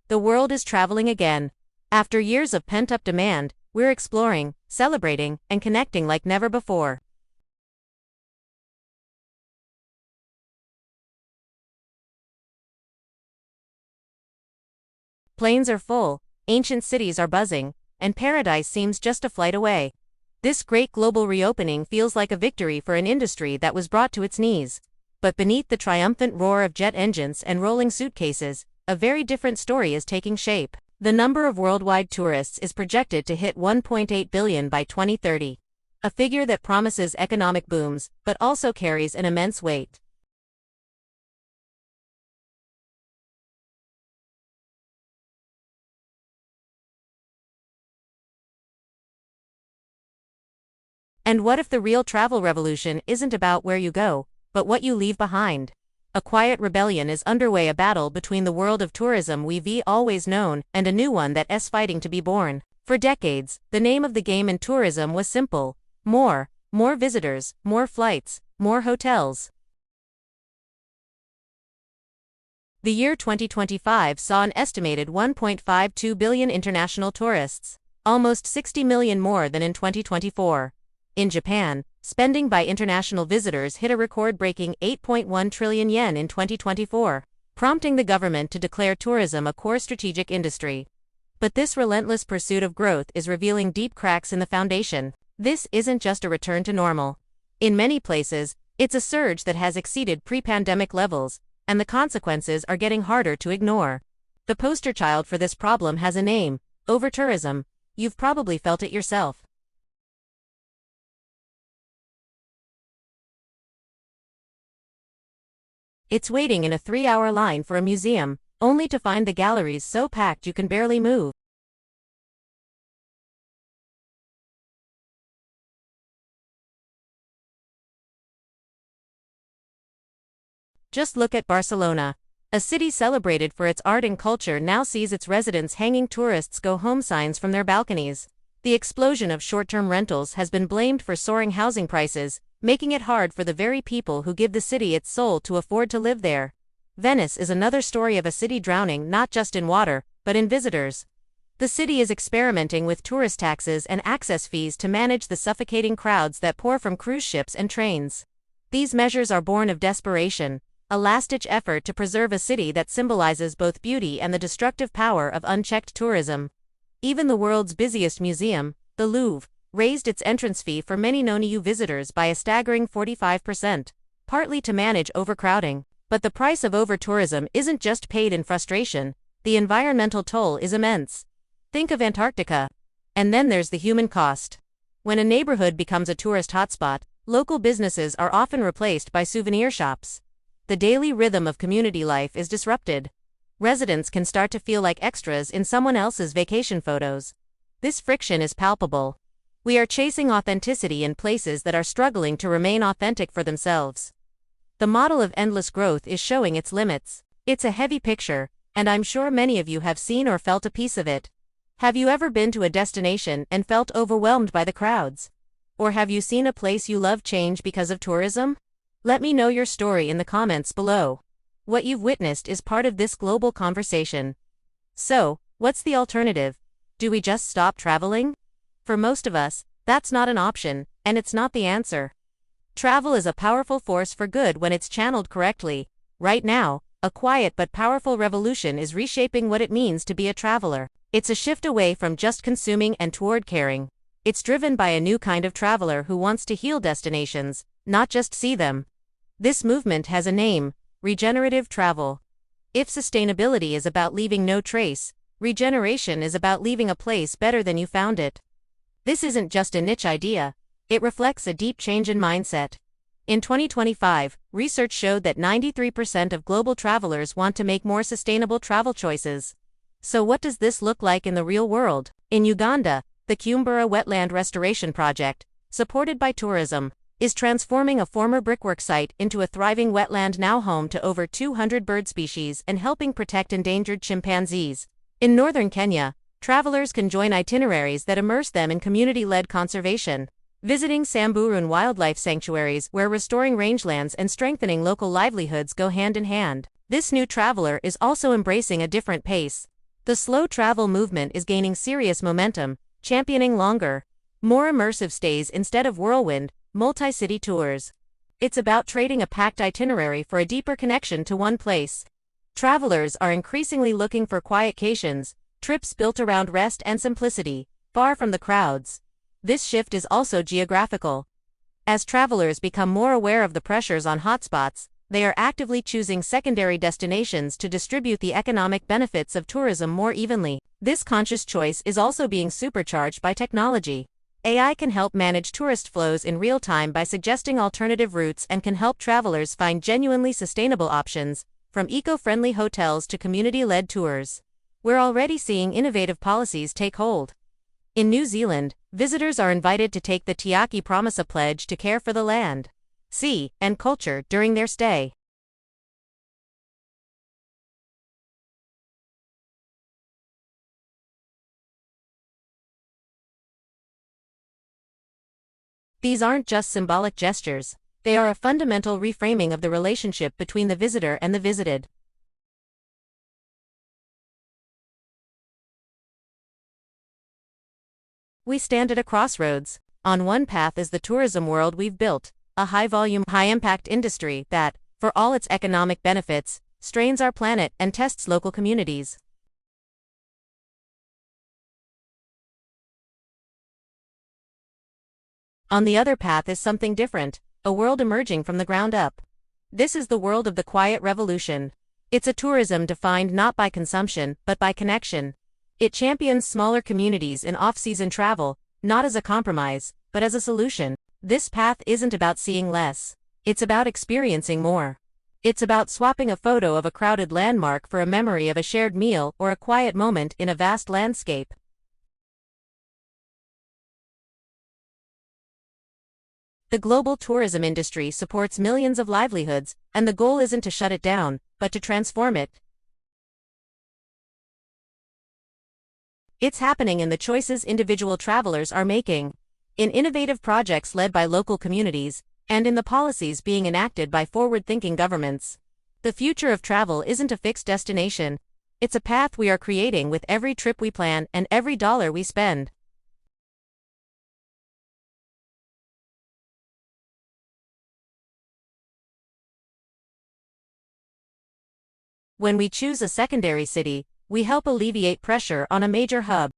The world is traveling again. After years of pent-up demand, we're exploring, celebrating, and connecting like never before. Planes are full, ancient cities are buzzing, and paradise seems just a flight away. This great global reopening feels like a victory for an industry that was brought to its knees. But beneath the triumphant roar of jet engines and rolling suitcases, a very different story is taking shape. The number of worldwide tourists is projected to hit 1.8 billion by 2030. A figure that promises economic booms, but also carries an immense weight. And what if the real travel revolution isn't about where you go, but what you leave behind? A quiet rebellion is underway, a battle between the world of tourism we've always known and a new one that's fighting to be born. For decades, the name of the game in tourism was simple: more visitors, more flights, more hotels. The year 2025 saw an estimated 1.52 billion international tourists, almost 60 million more than in 2024. In Japan, spending by international visitors hit a record-breaking 8.1 trillion yen in 2024, prompting the government to declare tourism a core strategic industry. But this relentless pursuit of growth is revealing deep cracks in the foundation. This isn't just a return to normal. In many places, it's a surge that has exceeded pre-pandemic levels, and the consequences are getting harder to ignore. The poster child for this problem has a name: over-tourism. You've probably felt it yourself. It's waiting in a 3-hour line for a museum, only to find the galleries so packed you can barely move. Just look at Barcelona. A city celebrated for its art and culture now sees its residents hanging "tourists go home" signs from their balconies. The explosion of short-term rentals has been blamed for soaring housing prices, making it hard for the very people who give the city its soul to afford to live there. Venice is another story of a city drowning not just in water, but in visitors. The city is experimenting with tourist taxes and access fees to manage the suffocating crowds that pour from cruise ships and trains. These measures are born of desperation, a last-ditch effort to preserve a city that symbolizes both beauty and the destructive power of unchecked tourism. Even the world's busiest museum, the Louvre, raised its entrance fee for many non-EU visitors by a staggering 45%, partly to manage overcrowding. But the price of over-tourism isn't just paid in frustration, the environmental toll is immense. Think of Antarctica. And then there's the human cost. When a neighborhood becomes a tourist hotspot, local businesses are often replaced by souvenir shops. The daily rhythm of community life is disrupted. Residents can start to feel like extras in someone else's vacation photos. This friction is palpable. We are chasing authenticity in places that are struggling to remain authentic for themselves. The model of endless growth is showing its limits. It's a heavy picture, and I'm sure many of you have seen or felt a piece of it. Have you ever been to a destination and felt overwhelmed by the crowds? Or have you seen a place you love change because of tourism? Let me know your story in the comments below. What you've witnessed is part of this global conversation. So, what's the alternative? Do we just stop traveling? For most of us, that's not an option, and it's not the answer. Travel is a powerful force for good when it's channeled correctly. Right now, a quiet but powerful revolution is reshaping what it means to be a traveler. It's a shift away from just consuming and toward caring. It's driven by a new kind of traveler who wants to heal destinations, not just see them. This movement has a name: regenerative travel. If sustainability is about leaving no trace, regeneration is about leaving a place better than you found it. This isn't just a niche idea, it reflects a deep change in mindset. In 2025, research showed that 93% of global travelers want to make more sustainable travel choices. So what does this look like in the real world? In Uganda, the Kumbura Wetland Restoration Project, supported by tourism, is transforming a former brickwork site into a thriving wetland now home to over 200 bird species and helping protect endangered chimpanzees. In northern Kenya, travelers can join itineraries that immerse them in community-led conservation, visiting Samburu wildlife sanctuaries where restoring rangelands and strengthening local livelihoods go hand in hand. This new traveler is also embracing a different pace. The slow travel movement is gaining serious momentum, championing longer, more immersive stays instead of whirlwind, multi-city tours. It's about trading a packed itinerary for a deeper connection to one place. Travelers are increasingly looking for quietcations, trips built around rest and simplicity, far from the crowds. This shift is also geographical. As travelers become more aware of the pressures on hotspots, they are actively choosing secondary destinations to distribute the economic benefits of tourism more evenly. This conscious choice is also being supercharged by technology. AI can help manage tourist flows in real time by suggesting alternative routes and can help travelers find genuinely sustainable options, from eco-friendly hotels to community-led tours. We're already seeing innovative policies take hold. In New Zealand, visitors are invited to take the Tiaki Promisa pledge to care for the land, sea, and culture during their stay. These aren't just symbolic gestures, they are a fundamental reframing of the relationship between the visitor and the visited. We stand at a crossroads. On one path is the tourism world we've built, a high-volume, high-impact industry that, for all its economic benefits, strains our planet and tests local communities. On the other path is something different, a world emerging from the ground up. This is the world of the quiet revolution. It's a tourism defined not by consumption, but by connection. It champions smaller communities in off-season travel, not as a compromise, but as a solution. This path isn't about seeing less. It's about experiencing more. It's about swapping a photo of a crowded landmark for a memory of a shared meal or a quiet moment in a vast landscape. The global tourism industry supports millions of livelihoods, and the goal isn't to shut it down, but to transform it. It's happening in the choices individual travelers are making, in innovative projects led by local communities, and in the policies being enacted by forward-thinking governments. The future of travel isn't a fixed destination. It's a path we are creating with every trip we plan and every dollar we spend. When we choose a secondary city, we help alleviate pressure on a major hub.